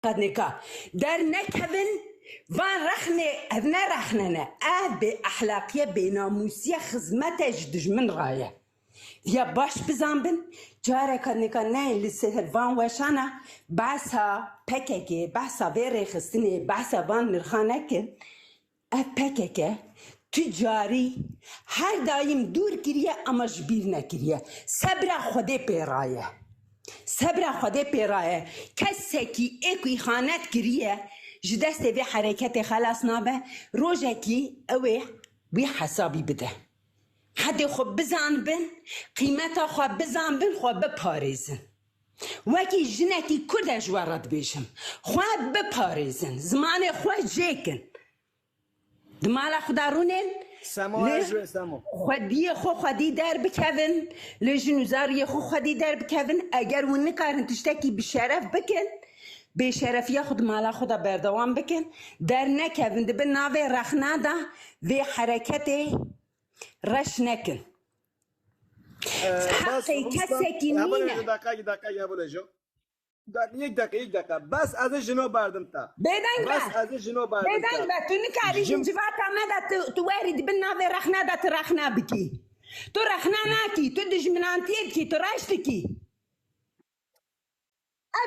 نکا در نکبن وان رخنه اذنا رخننا به اخلاقیه بیناموسیه خدمتش دجمن رایه یا باش بزنبن جاره کنیکا نه لسه وان وشانا بحثا پکه بحثا ویره خستنه بحثا وان نرخانه کن پکه تجاری هر دایم دور کریه اما جبیر نکریه صبر خود پیرایه صبر خود پیرایه کسی که اکوی خانت کریه جدست وی حرکت خلاص نابه روژه که اوه وی حسابی بده حد خوب بزن بن قیمت خوب بزن بن خوب بپاریزن وکی جنکی کردش ورد بیشم خوب بپاریزن زمان خوب جیکن دمالا خدا رونن خودی در بکن لجنوزاری خودی در بکن اگر ون نکارن تشتکی بشرف بکن به شرفیه خود مالا خدا بردوام بکن در نکن دبن ناوی رخنا دا و حرکت رش نکن حقی کسی که مینه یک دقیقه بس از جنو بردم تا بس از جنو بردم بدن با تو نکاری جوات آمده تو وارد بن ناوی رخنا دا تو رخنا بکی تو رخنا ناکی تو دجمنانتید کی تو رشت کی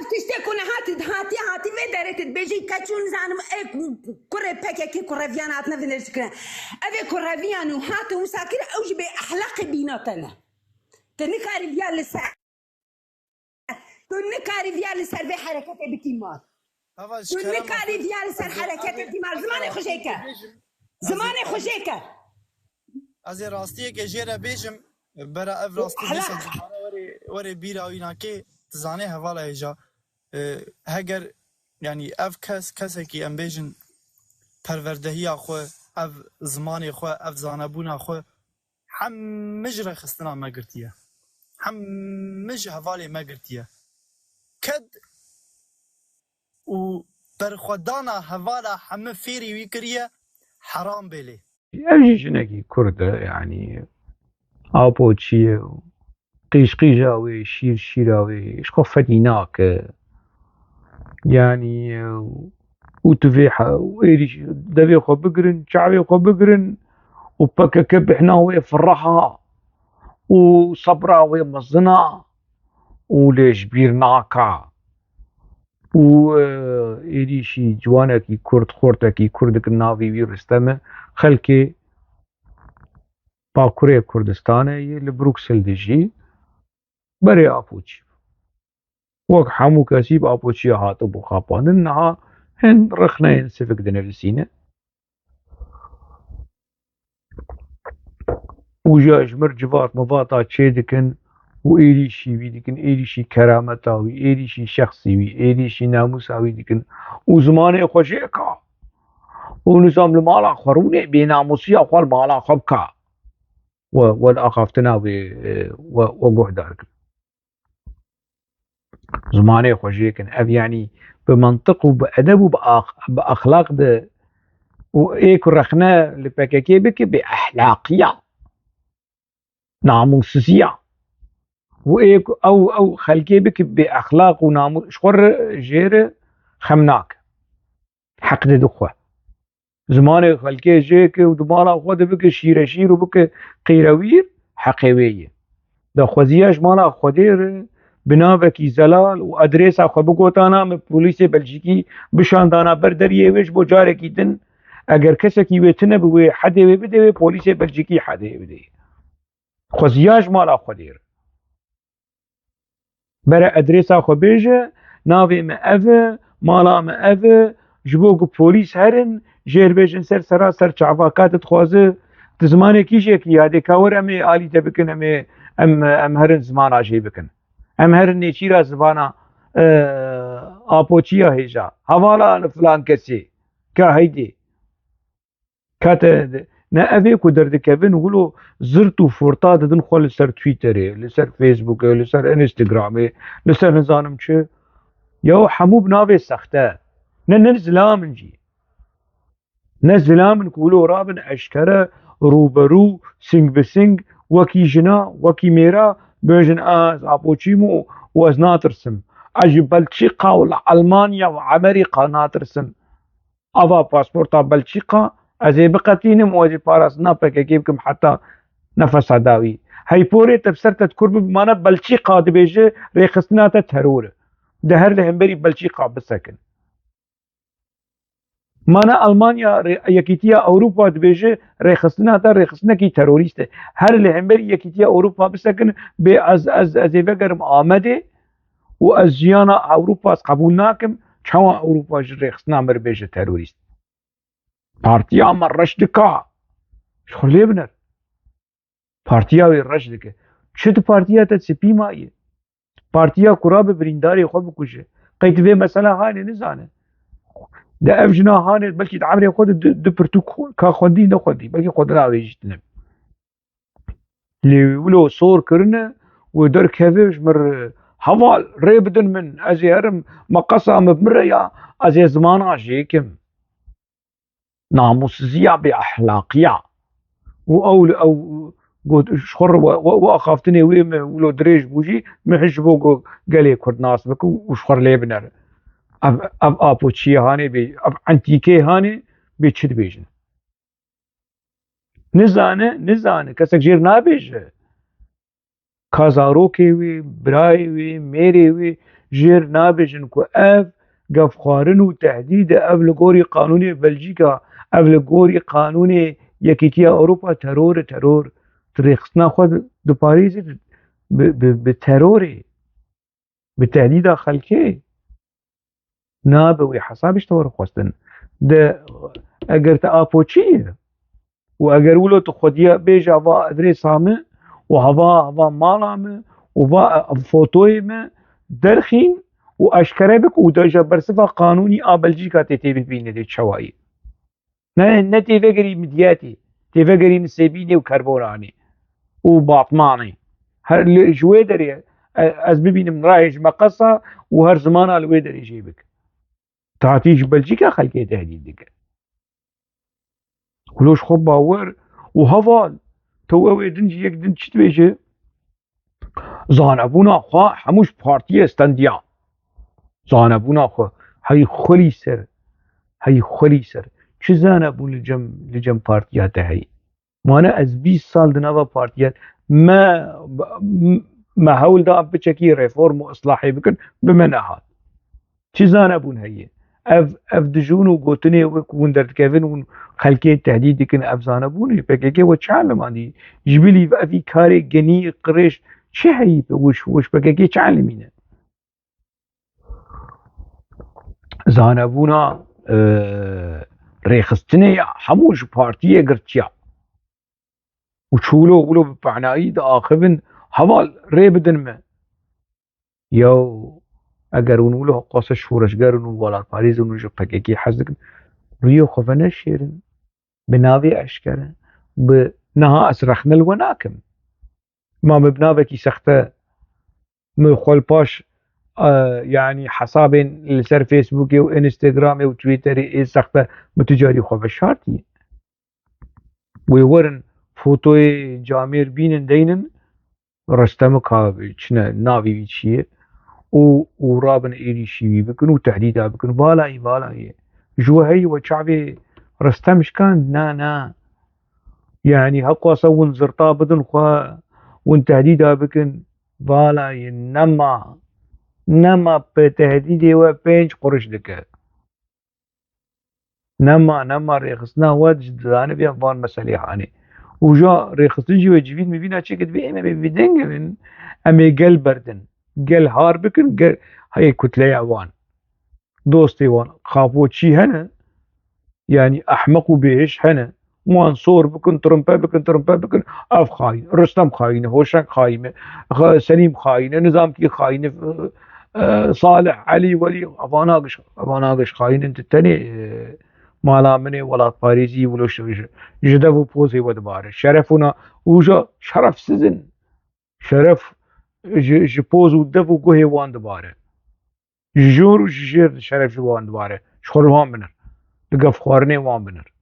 افتشته کنه هاتی و درتت بيجي كاتشون زانم كره بكي كره فيانات نفنرش كره أبي كره فيانو هاتو مساكر أوج بأخلاق بيناتنا تنكاري فيال لسه تنكاري فيال لسه بحركة بكيمات تنكاري فيال لسه حركة بكيمات زمان خوشيكا از راستیه که جیره بیشم برای اف راستی نیست وری بیرا اینا که تزانه حواله ایجا هگر یعنی اف کسی که ام بیشن پروردهی خو اف زمان خو اف زانبون خو هم مجر خستنا مگرتیه هم مج حواله مگرتیه کد و برخودانا حواله همه فیری وی کریه حرام بله يعني جنكي كردة يعني أبوتشي قيش قيجاوي شير شيراوي شقفتيناك يعني وتفيحة وإيريش دبي خو بقرن شعبي خو بقرن وبكا كبحناوي فرحة وصبراوي مصنا وليش بيرناكا وإيريشي جوانكي كرد خورتكي كردك النافي ويرستمه خلكي باكوري كردستان لبروكسل دجي بري أبوتشي وك حمو كاسيب أبوتشي هاتو بخابان إنها هن رخنا سفك دنفسينا وجاج مرجفات مفاتا تشيدكن وإيريشي بيدكن إيريشي كرامتاوي إيريشي شخصي إيريشي ناموساوي دكن وزماني خوشيكا ونظام المالا خروني بناموسيا أخوال مالا خبكا والأخافتنا وقوح دارك زماني خوشيكن أف يعني بمنطق وبأدب وبأخلاق ده وإيكو رخنا لبكاكي بك بأحلاقية ناموسية وإيكو أو خلكي بك بأخلاق وناموس شخور جير خمناك حق دخوة زماني خلكي جيك ودمالا خود بك شير وبك قيروير حقيوية دا خوزياش مالا خودير بناوكي زلال وادريسا خو بگوتانا من پولیس بلژیکی بشاندانا بردریه وش بو جارکی دن اگر کسکی ویتنه بوی حده وی بده وی پولیس بلژیکی حده بده خوزياش مالا خودير برا ادريسا خو بيجه ناوي ما اف مالا ما اف جبوك بوليس هرن جير بيجن سر چعفاكات تخوازه تزمانه كيشي كي هادي كاور امي آلي تبكن ام هرن زمان آجي بكن ام هرن نيچيرا زبانا آپوچيا هيجا حوالا فلان كسي كا هيدي كات نا افي كو دردكبن ولو زرتو فورتا ددن خو لسر تويتر لسر فيسبوك لسر انستغرام لسر نزانم چه يو حمو بناوي سخته نزلام نجي نزلام نقولو رابن اشكره روبرو سنگ بسنگ وكي جنا وكي ميرا بيجن از ابوچيمو واز ناترسم اجي بلجيقا ولا المانيا وامريكا ناترسن افا باسبورتا بلجيقا ازي بقتينم وازي بارس نابك اجيبكم حتى نفس عداوي هاي بوري تفسرت تذكر بمانا بلجيقا دبيجي ريخصناتا تهرور دهر لهمبري بلجيقا بسكن مانا ألمانيا يكيتيا أوروبا دبيجي ريخصناتا ريخصنكي تروريست هر لهمبري يكيتيا أوروبا بسكن بي از فقرم آمده و از جيانا أوروبا قبول ناكم چوا أوروبا ريخصنا مر بيجي تروريست بارتيا مر رشدكا شو ليبنر پارتیا وی رش دکه چه پارتیا تا سپی مایه پارتیا کراب برینداری خوب بکشه قیت وی مثلا هانه نزانه ده اف جنا هانه بلکه عمری خود دو پرتو کا خوندی نه خوندی بلکه خود را ویجتنم لی ولو صور کرنه و در کفش مر حوال ریبدن من از هرم مقصا مبمریا از زمان جيكم ناموس زيا بأخلاقيا او قلت شخر واخافتني ويم ولو دريج بوجي محجبو قالي كرد ناس بك وشخر لي بنر اب ابوتشي هاني بي اب انتيكي هاني بيتشد بيجن نزانه كسك جير نابيج كازاروكي وي براي وي ميري وي جير نابيجن كو اف قفخارن وتهديد اف لغوري قانوني بلجيكا اف لغوري قانوني يكيتيا اوروبا ترور تريخصنا خود دو باريس بتروري بتهديد خلكي نابوي حسابش تور خوستن ده اگر تا آپوچیه و اگر ولو تو خودیا بیجا و ادري سامه و هوا مالامه و فوتوی ما درخين و اشکره بک و داجا برسفا قانوني بلجيكا تي ببينه دي شوائي نه تي فكري مدياتي تي فكري نسيبيني وكربوراني وباطماني هر جويدري از ببينم رايج مقصة وهر زمانا الويدر يجيبك تعطيش بلجيكا خلقي تهديد ديك ولوش خب باور وهفال تو اوي دنجي يك دنج تبيجي زانبونا خوا هموش بارتي استنديا زانبونا خوا هاي خلي سر چه زانبون لجم بارتيات هاي مانا از 20 سال دنابا بارتيات ما هول دا بچكي ريفورم واصلاحي بكن بمناهات چه زانبون هاي اف دجون وقوتني وندرت كيفن خلقي تهديد كن اف زانبوني بكيكي وچعلم اني جبلي في كاري جني قريش چه هي وش بكيكي چعلمينه زانبونا ريخستني هموش بارتيه قرتيا وشولو ولو بمعناي دا آخفن هوال ريبدن ما يو اگر ونولو قاسه شورشگر ونو والار پاریز ونو جو پکیکی حزدکن ريو خفنه شيرن بناوي اشكره بنها اسرخن الوناكم ما مبنابكي سخته مخول باش يعني حسابين لسر فيسبوكي وانستغرامي وتويتري اي سخته متجاري خوف شارتي ويورن فوتوي جامير بينن دينن رستم كابي چنه ناوي بيچيه و رابن ايري شيوي بكن وتهديدا بكن بالاي جو هي وشعبي رستمش كان نا يعني هقوا سون زرطا بدن خوا وان تهديدا بكن بالاي نما بتهديدي وبينج قرش دك نما ريخصنا واد جدانه بيان فان مسألة هاني وجا ريخصنجي وجبين مبينا چكت بي اما بيدنگن اما قل بردن قل هار بكن قل هاي كتلة وان دوستي وان خافو چي هنا يعني احمقو بيش هنا منصور بكن ترمبا بكن اف خاين رستم خاين هوشنگ خاين سليم خاين نظام كي خاين صالح علي ولي افاناقش خاين انت التاني مالا مني ولا باريزي ولا جدفو بوزي ودبار شرفنا وجا شرف سزن شرف جبوز ودفو قهي وان دباره جور وجير شرف جوان دباره شخور وان بنر لقف خوارني وان بنر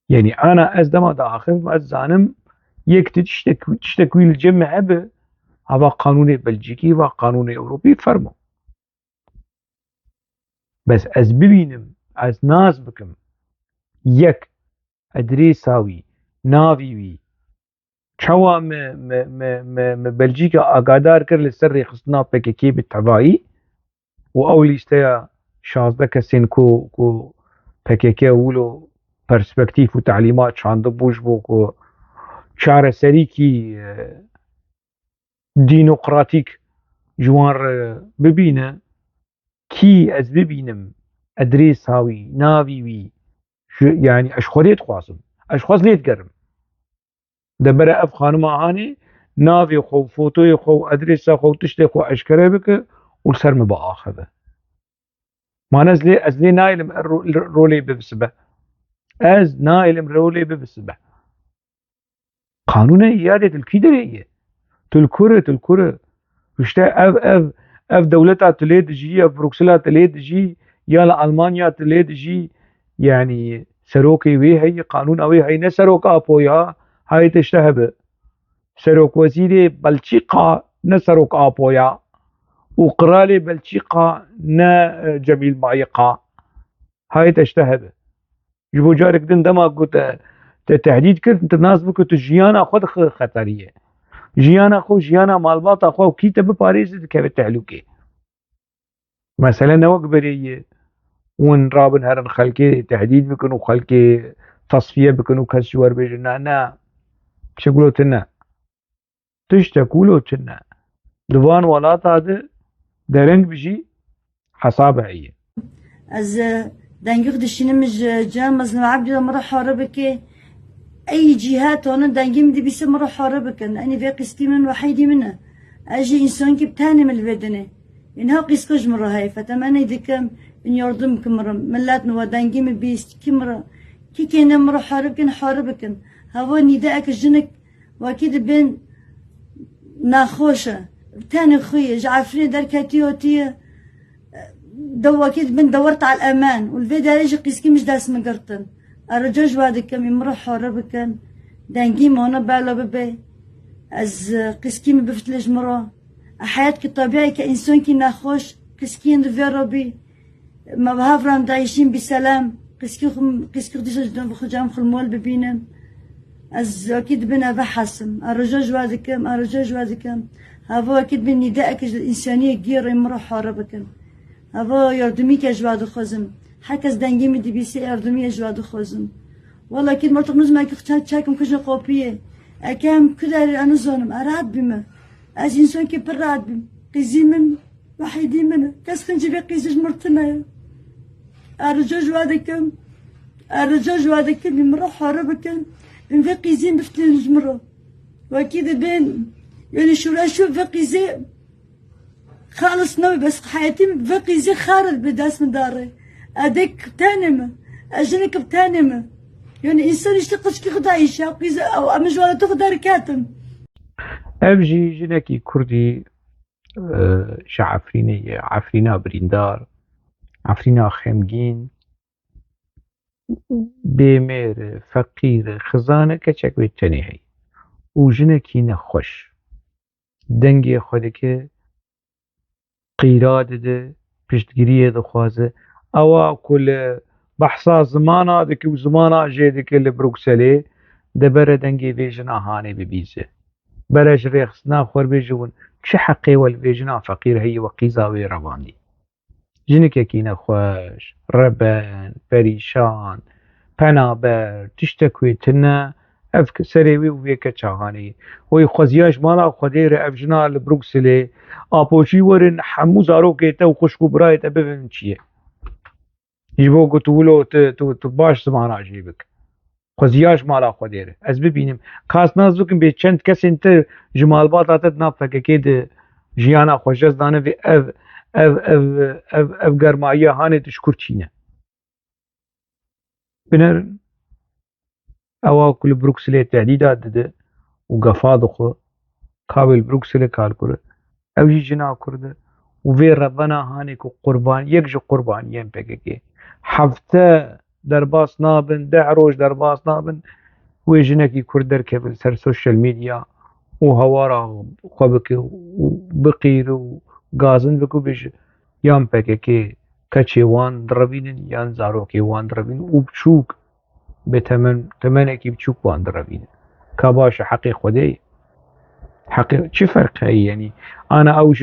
يعني انا از دما دا اخف از زانم يك تشتكوي الجمع هبه هوا قانون بلجیکی و قانون اوروبی فرمو بس از ببینم از ناز بکم یک ادريساوي ناوي چوا م بلجيكا اگادار کر لسر خصنا PKK بالتبعي و او لیسته 16 کسین کو PKK اولو پرسپکتیف و تعلیمات چانده بوش بو کو چاره سری کی ديمقراطيك جوار ببینه کی از ببینم ادريساوي ناوي يعني اشخوريت خواسم اشخاص ليت قرم دبر اف خانم هاني نافي خو فوتوي خو ادريسا خو تشتي خو اشكره بك والسرم باخذه ما نزلي ازلي نايلم رولي ببسبه از نايلم رولي ببسبه قانون ايادة الكيدرية تلكرة وشتا اف دولتها تليد جي اف بروكسلا تليد جي يا المانيا تليد جي يعني سروكي وي هي قانون اوي هي نسروك ابويا هاي تشتهب سروك وزيري بلشيقة نسروك ابويا وقرالي بلشيقة نا جميل معيقة هاي تشتهب جبو جارك دن دما قلت تهديد كرت انت ناس بكو تجيانا خود خطرية جيانا خو جيانا مالباطا خو كيتا بباريس كيف تحلوكي مثلا نوك بريه ون رابن هرن خلقي تهديد بكن وخلقي تصفية بكن وكسور بجنا نا شقولو تنا تشتكولو تنا دوان ولات هذا درنگ بجي حساب عيه از دنگی خودشینمش جام از نوعبدی مرا حاربك اي جهات هون دنگی مدي بيس مرا حاربك اني في قسطي من وحيدي منه اجي انسان كي بتاني من البدنه انها قسكوج مرا هاي فتمنى دكم ان يردمكم مرا ملاتنا ودنگي مبيست كي مرا كي كان مرا حاربك هوا نداءك جنك واكيد بين ناخوشه تاني خويا جعفري دركاتي وتي دو اكيد بن دورت على الامان والفيدا ريجي قيسكي مش داس مقرطن الرجاج وادك كم يمرح حاربكن دانجي مونا بالا ببي از قيسكي مبفتلج مرا حياتك الطبيعي كإنسان كي ناخوش قيسكين دفيروبي ما بهافرام دايشين بسلام قيسكي خديش جدون بخجام خلمول ببينم از اكيد بنا بحسم الرجاج وادكم هذا اكيد بن ندائك الانسانيه غير يمرح حاربكن هذا يردميك اجواد خوزم حكز دنگي مدي بيسي يردمي اجواد خوزم والله اكيد مرتق نزم اكيد تشاكم كجنا قوبيه اكام كدار انا زونم اراد بما از انسان كي براد بم قيزي من وحيدي من كاس خنجي بي قيزج مرتنا الرجاج وادكم يمرح حاربكن في قيزين بفتلين الجمرة واكيد بين يعني شوف في قيزي خالص نوي بس حياتي في قيزي خارج بداس من داري اديك بتانمة اجنك بتانمة يعني انسان يشتغلش كي خدا عيشة قيزي او امجوالة تخدا ركاتم ابجي جنكي كردي شعفرينية عفرينا بريندار عفرينا خمجين بمير فقير خزانه كچك ويتنهي وجنكي نخوش دنگي خودك قيراد ده پشتگیری دخوازه او كل بحثا زمانا دك وزمانا جيدك لبروكسلي دبر دنگي فيجنا هاني ببيزه برج ريخسنا خور بيجون كش حقي والفيجنا فقير هي وقيزاوي رواندي جنكي نخوش ربان بريشان پنابر تشتكوي تنا اف سريوي وفيك چاهاني وي خوزياش مالا خدير اف جنال بروكسلي اپوشي ورن حمو زارو كيتا وخشكو برايت ابفن چيه يجبو قتولو تباش زمانا جيبك خوزياش مالا خدير از ببينم كاس ناز بكم بي چند كس انت جمال باطاتت نافك كيد جيانا خوشز دانه في اف گرمایه هانه تشكر چينه بنر او كل بروكسلي تهديدات ده وقفاد خو قابل بروكسلي كالكره او جنا كرده وفي ربنا هانيكو قربان يكجو قربان ين بككي حفته درباس نابن 10 روج درباس نابن ويجنكي كردر كبل سر سوشيال ميديا وهوارا خبك وبقير وغازن بكو بيج يان بككي كچي وان دربين يان زاروكي وان دربين وبچوك بتمنكي بچوك وان دربين كباش حقي خدي حقي چه فرق هي يعني انا او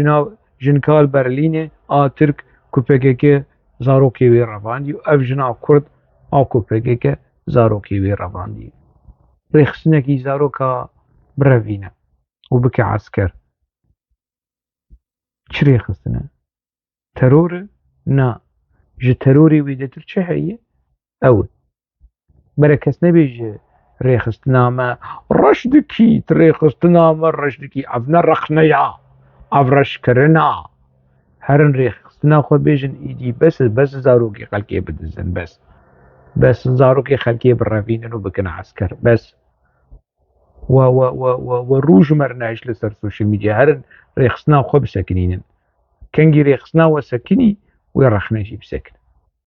جنكال برلينه ترك كوبككي زاروكي وي رفاندي اف جنا كرد او كوبككي زاروكي وي رفاندي رخصنكي زاروكا برافينا وبكي عسكر چري خصنا ترور نا جي تروري ويدتر چه هي او بركس نبيج ريخستنامة رشدكي تريخستنامة رشدكي افنا رخنيا افرش كرنا هرن ريخستنا خو بيجن ايدي بس زاروكي خلقي بدزن بس زاروكي خلقي بالرافين انو بكنا عسكر بس وروج مرناش لسر سوشيال ميديا هرن ريخستنا خو بسكنين كنجي ريخستنا وسكني ويرخناجي بسكن